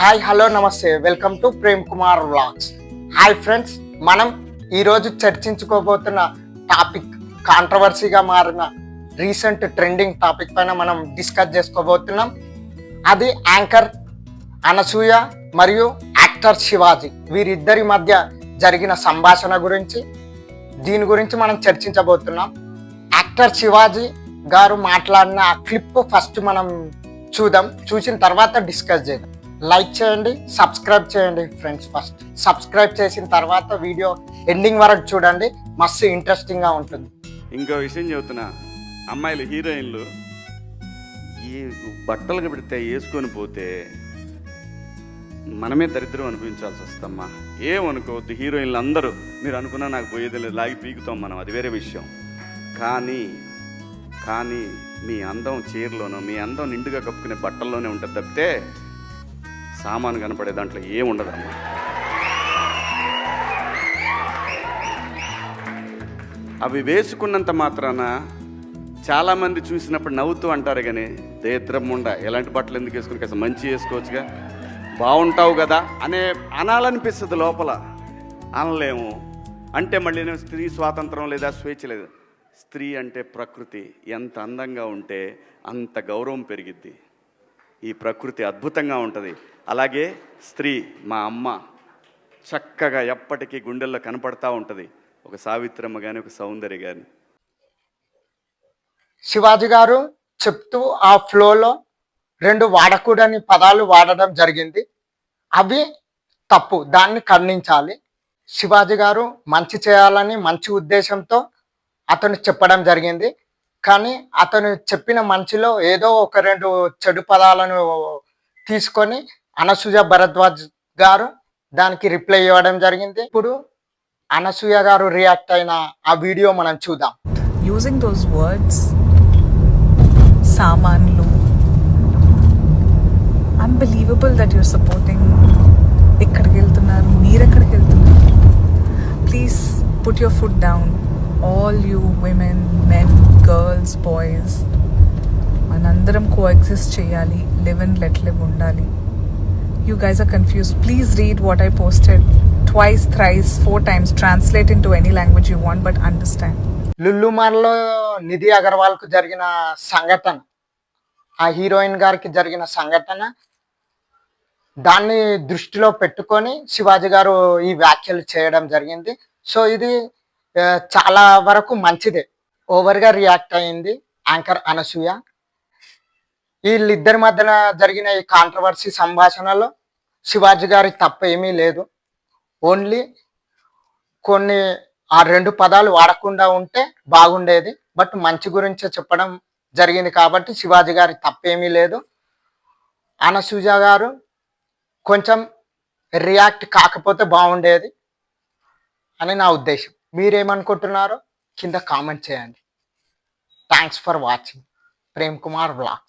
Hi hello నమస్తే welcome to Prem Kumar vlogs. Hi friends, మనం ఈరోజు చర్చించుకోబోతున్న టాపిక్ కాంట్రవర్సీగా మారిన రీసెంట్ ట్రెండింగ్ టాపిక్ పైన మనం డిస్కస్ చేసుకోబోతున్నాం. అది యాంకర్ అనసూయ మరియు యాక్టర్ శివాజీ వీరిద్దరి మధ్య జరిగిన సంభాషణ గురించి దీని గురించి మనం చర్చించబోతున్నాం. యాక్టర్ శివాజీ గారు మాట్లాడిన ఆ క్లిప్ ఫస్ట్ మనం చూద్దాం, చూసిన తర్వాత డిస్కస్ చేద్దాం. లైక్ చేయండి, సబ్స్క్రైబ్ చేయండి ఫ్రెండ్స్. ఫస్ట్ సబ్స్క్రైబ్ చేసిన తర్వాత వీడియో ఎండింగ్ వరకు చూడండి, మస్తు ఇంట్రెస్టింగ్గా ఉంటుంది. ఇంకో విషయం చెబుతున్నా, అమ్మాయిలు హీరోయిన్లు ఈ బట్టలు పెడితే వేసుకొని పోతే మనమే దరిద్రం అనిపించాల్సి వస్తమ్మా. ఏమనుకోవద్దు, హీరోయిన్లు అందరూ మీరు అనుకున్నా నాకు పోయేది లేదు, లాగి పీకుతాం మనం, అది వేరే విషయం. కానీ కానీ మీ అందం చీరలోనో మీ అందం నిండుగా కప్పుకునే బట్టల్లోనే ఉంటుంది తప్పితే సామాను కనపడే దాంట్లో ఏముండదమ్మా. అవి వేసుకున్నంత మాత్రాన చాలామంది చూసినప్పుడు నవ్వుతూ అంటారు, కానీ దేత్రం ఉండ ఎలాంటి బట్టలు ఎందుకు వేసుకుని కాస్త మంచి వేసుకోవచ్చుగా, బాగుంటావు కదా అనాలనిపిస్తుంది లోపల. అనలేము అంటే మళ్ళీ స్త్రీ స్వాతంత్రం లేదా స్వేచ్ఛ లేదు. స్త్రీ అంటే ప్రకృతి, ఎంత అందంగా ఉంటే అంత గౌరవం పెరిగిద్ది. ఈ ప్రకృతి అద్భుతంగా ఉంటుంది. అలాగే స్త్రీ మా అమ్మ చక్కగా ఎప్పటికీ గుండెల్లో కనపడతా ఉంటుంది, ఒక సావిత్రమ్మ కానీ ఒక సౌందర్య కానీ. శివాజీ గారు చెప్తూ ఆ ఫ్లోలో రెండు వాడకూడని పదాలు వాడడం జరిగింది. అవి తప్పు, దాన్ని ఖండించాలి. శివాజీ గారు మంచి చేయాలని మంచి ఉద్దేశంతో అతను చెప్పడం జరిగింది. కానీ అతను చెప్పిన మంచిలో ఏదో ఒక రెండు చెడు పదాలను తీసుకొని అనసూయ భరద్వాజ్ గారు దానికి రిప్లై ఇవ్వడం జరిగింది. ఇప్పుడు అనసూయ గారు రియాక్ట్ అయిన ఆ వీడియో మనం చూద్దాం. యూజింగ్ దోస్ వర్డ్స్, సామాన్లు, అన్బిలీవబుల్ దట్ యూర్ సపోర్టింగ్. ఎక్కడికి వెళ్తున్నారు, మీరెక్కడికి వెళ్తున్నారు? Please put your foot down. All you women, men, girls, boys, మనందరం కోఎగ్జిస్ట్ చేయాలి, live and let live ఉండాలి. You guys are confused. Please read what I posted twice, thrice, 4 times. Translate into any language you want, but understand. లుల్లుమార్లో నిధి అగర్వాల్కు జరిగిన సంఘటన, ఆ heroine గారికి జరిగిన సంఘటన, దాన్ని దృష్టిలో పెట్టుకొని శివాజీ గారు ఈ వ్యాఖ్యలు చేయడం జరిగింది. సో ఇది చాలా వరకు మంచిదే. ఓవర్గా రియాక్ట్ అయింది యాంకర్ అనసూయ. వీళ్ళిద్దరి మధ్యన జరిగిన ఈ కాంట్రవర్సీ సంభాషణలో శివాజీ గారి తప్ప ఏమీ లేదు. ఓన్లీ కొన్ని ఆ రెండు పదాలు వాడకుండా ఉంటే బాగుండేది, బట్ మంచి గురించే చెప్పడం జరిగింది కాబట్టి శివాజీ గారి తప్పేమీ లేదు. అనసూయ గారు కొంచెం రియాక్ట్ కాకపోతే బాగుండేది అని నా ఉద్దేశం. మీరేమనుకుంటున్నారో కింద కామెంట్ చేయండి. Thanks for watching Prem Kumar vlogs.